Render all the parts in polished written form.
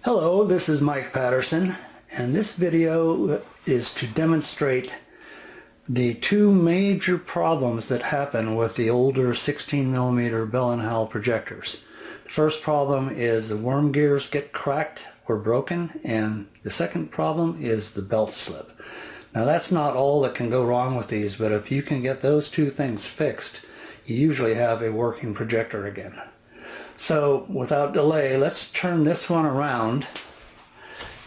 Hello, this is Mike Patterson, and this video is to demonstrate the two major problems that happen with the older 16mm Bell and Howell projectors. The first problem is the worm gears get cracked or broken, and the second problem is the belt slip. Now that's not all that can go wrong with these, but if you can get those two things fixed, you usually have a working projector again. So without delay, let's turn this one around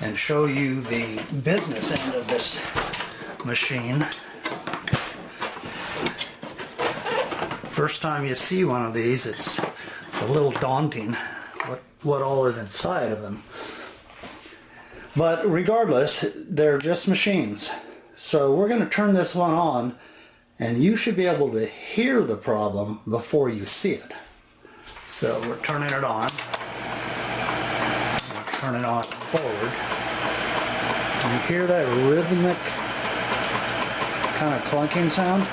and show you the business end of this machine. First time you see one of these, it's a little daunting what all is inside of them. But regardless, they're just machines. So we're going to turn this one on, and you should be able to hear the problem before you see it. So we're turning it on. We'll turn it on forward. You hear that rhythmic kind of clunking sound?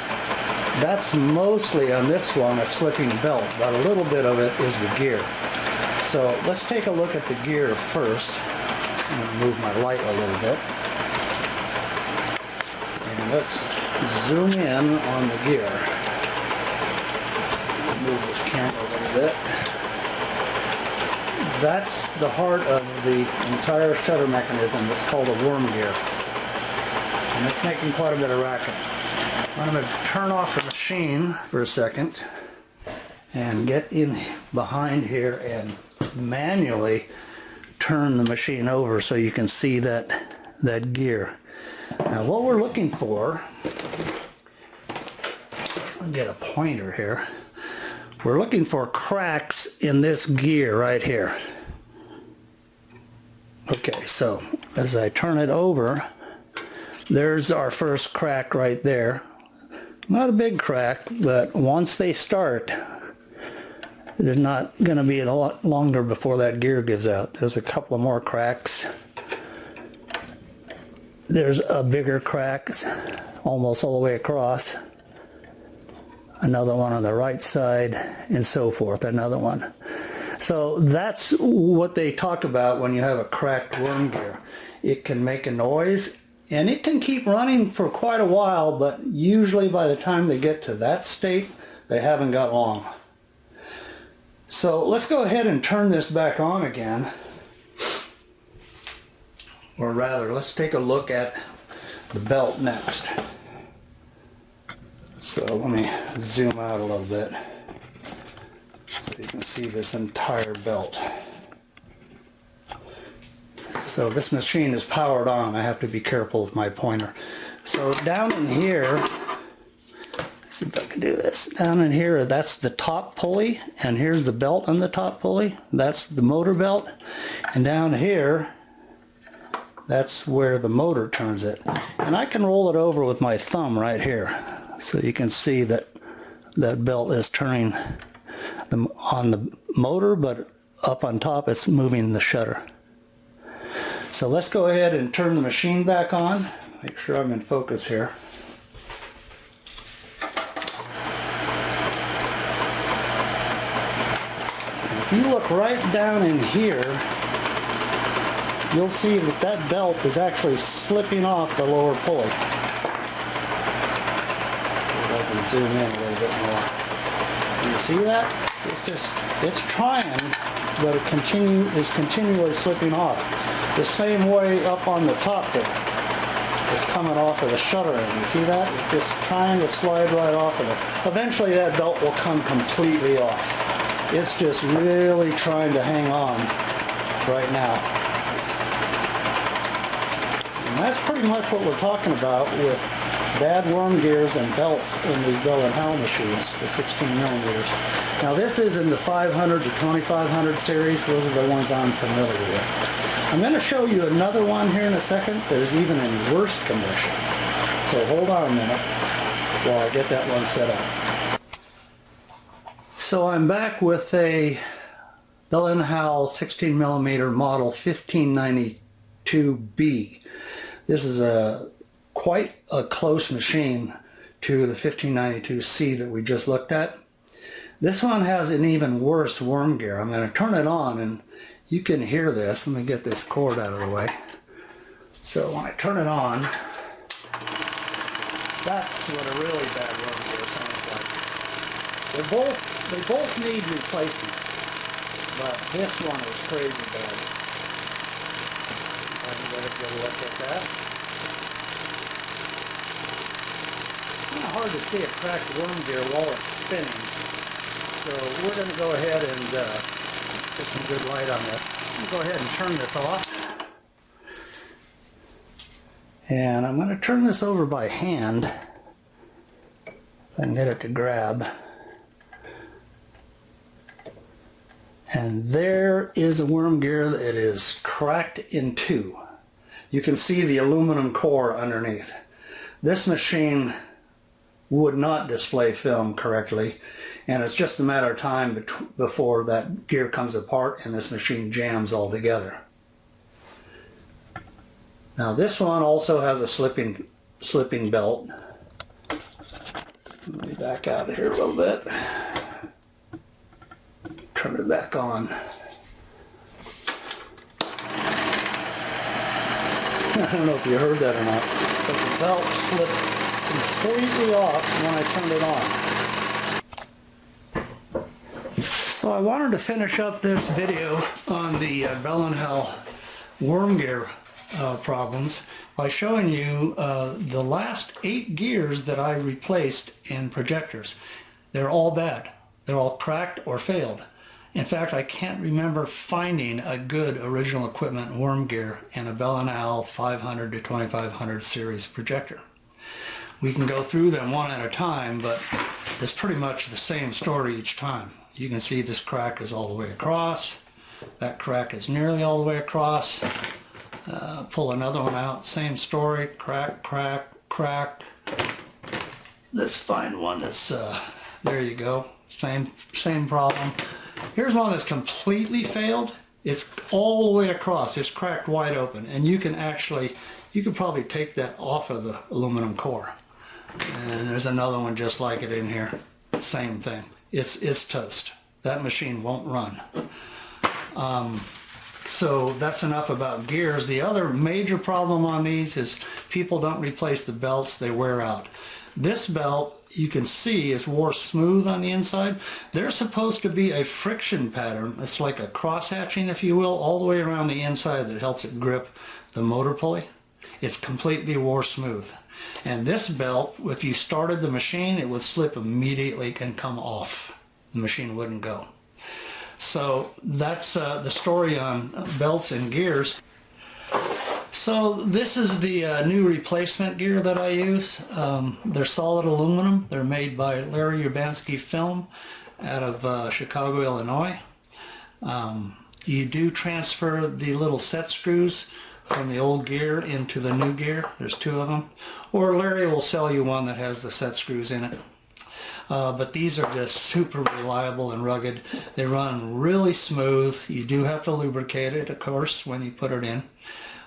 That's mostly on this one a slipping belt, but a little bit of it is the gear. So let's take a look at the gear first. I'm going to move my light a little bit. And let's zoom in on the gear. Move this camera a little bit. That's the heart of the entire shutter mechanism. It's called a worm gear. And it's making quite a bit of racket. I'm going to turn off the machine for a second and get in behind here and manually turn the machine over so you can see that gear. Now what we're looking for, I'll get a pointer here. We're looking for cracks in this gear right here. Okay, so as I turn it over, there's our first crack right there. Not a big crack, but once they start, there's not going to be a lot longer before that gear gives out. There's a couple of more cracks. There's a bigger crack almost all the way across. Another one on the right side, and so forth, another one. So that's what they talk about when you have a cracked worm gear. It can make a noise, and it can keep running for quite a while, but usually by the time they get to that state, they haven't got long. So let's go ahead and turn this back on again. Or rather, let's take a look at the belt next. So let me zoom out a little bit so you can see this entire belt. So this machine is powered on. I have to be careful with my pointer. So down in here, let's see if I can do this. Down in here, that's the top pulley, and here's the belt on the top pulley. That's the motor belt. And down here, that's where the motor turns it. And I can roll it over with my thumb right here. So you can see that that belt is turning on the motor, but up on top it's moving the shutter. So let's go ahead and turn the machine back on. Make sure I'm in focus here. And if you look right down in here, you'll see that that belt is actually slipping off the lower pulley. Zoom in a little bit more. Do you see that? It's trying, but it is continually slipping off. The same way up on the top there. It's coming off of the shutter end. You see that? It's just trying to slide right off of it. Eventually that belt will come completely off. It's just really trying to hang on right now. And that's pretty much what we're talking about with bad worm gears and belts in these Bell and Howell machines, the 16mm. Now this is in the 500 to 2500 series. Those are the ones I'm familiar with. I'm going to show you another one here in a second that is even in worse condition. So hold on a minute while I get that one set up. So I'm back with a Bell and Howell 16mm model 1592B. This is quite a close machine to the 1592C that we just looked at. This one has an even worse worm gear. I'm going to turn it on, you can hear this. Let me get this cord out of the way. So when I turn it on, that's what a really bad worm gear sounds like. They both need replacing, but this one is crazy bad. I can get a good look at that. It's kind of hard to see a cracked worm gear while it's spinning. So we're going to go ahead and get some good light on this. I'm going to go ahead and turn this off. And I'm going to turn this over by hand and get it to grab. And there is a worm gear that is cracked in two. You can see the aluminum core underneath. This machine would not display film correctly, and it's just a matter of time before that gear comes apart and this machine jams all together. Now this one also has a slipping belt. Let me back out of here a little bit. Turn it back on. I don't know if you heard that or not, but the belt slipped completely off when I turned it on. So I wanted to finish up this video on the Bell and Howell worm gear problems by showing you the last 8 gears that I replaced in Projectors. They're all bad. They're all cracked or failed. In fact, I can't remember finding a good original equipment worm gear in a Bell and Howell 500 to 2500 series projector. We can go through them one at a time, but it's pretty much the same story each time. You can see this crack is all the way across. That crack is nearly all the way across. Pull another one out, same story, crack, crack, crack. Let's find one that's, there you go, same problem. Here's one that's completely failed. It's all the way across, it's cracked wide open, and you can probably take that off of the aluminum core. And there's another one just like it in here, same thing. It's toast. That machine won't run. So that's enough about gears. The other major problem on these is people don't replace the belts, they wear out. This belt, you can see, is wore smooth on the inside. There's supposed to be a friction pattern. It's like a cross-hatching, if you will, all the way around the inside that helps it grip the motor pulley. It's completely wore smooth. And this belt, if you started the machine, it would slip immediately and come off. The machine wouldn't go. So that's the story on belts and gears. So this is the new replacement gear that I use. They're solid aluminum. They're made by Larry Urbanski Film out of Chicago, Illinois. You do transfer the little set screws from the old gear into the new gear. There's 2 of them. Or Larry will sell you one that has the set screws in it. But these are just super reliable and rugged. They run really smooth. You do have to lubricate it, of course, when you put it in.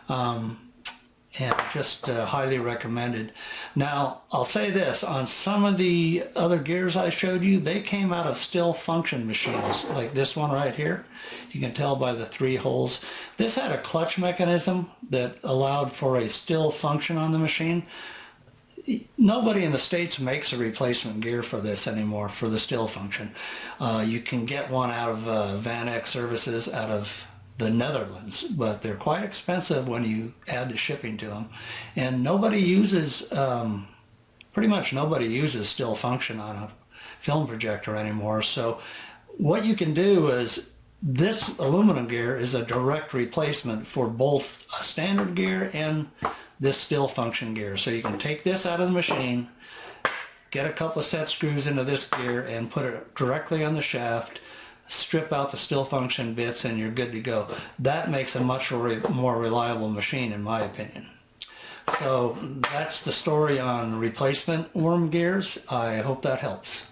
And just highly recommended. Now, I'll say this, on some of the other gears I showed you, they came out of still function machines, like this one right here. You can tell by the 3 holes. This had a clutch mechanism that allowed for a still function on the machine. Nobody in the States makes a replacement gear for this anymore, for the still function. You can get one out of Van Eck Services out of the Netherlands, but they're quite expensive when you add the shipping to them. And nobody uses, pretty much nobody uses still function on a film projector anymore. So what you can do is, this aluminum gear is a direct replacement for both a standard gear and this still function gear. So you can take this out of the machine, get a couple of set screws into this gear and put it directly on the shaft, strip out the still function bits, and you're good to go. That makes a much more reliable machine, in my opinion. So that's the story on replacement worm gears. I hope that helps.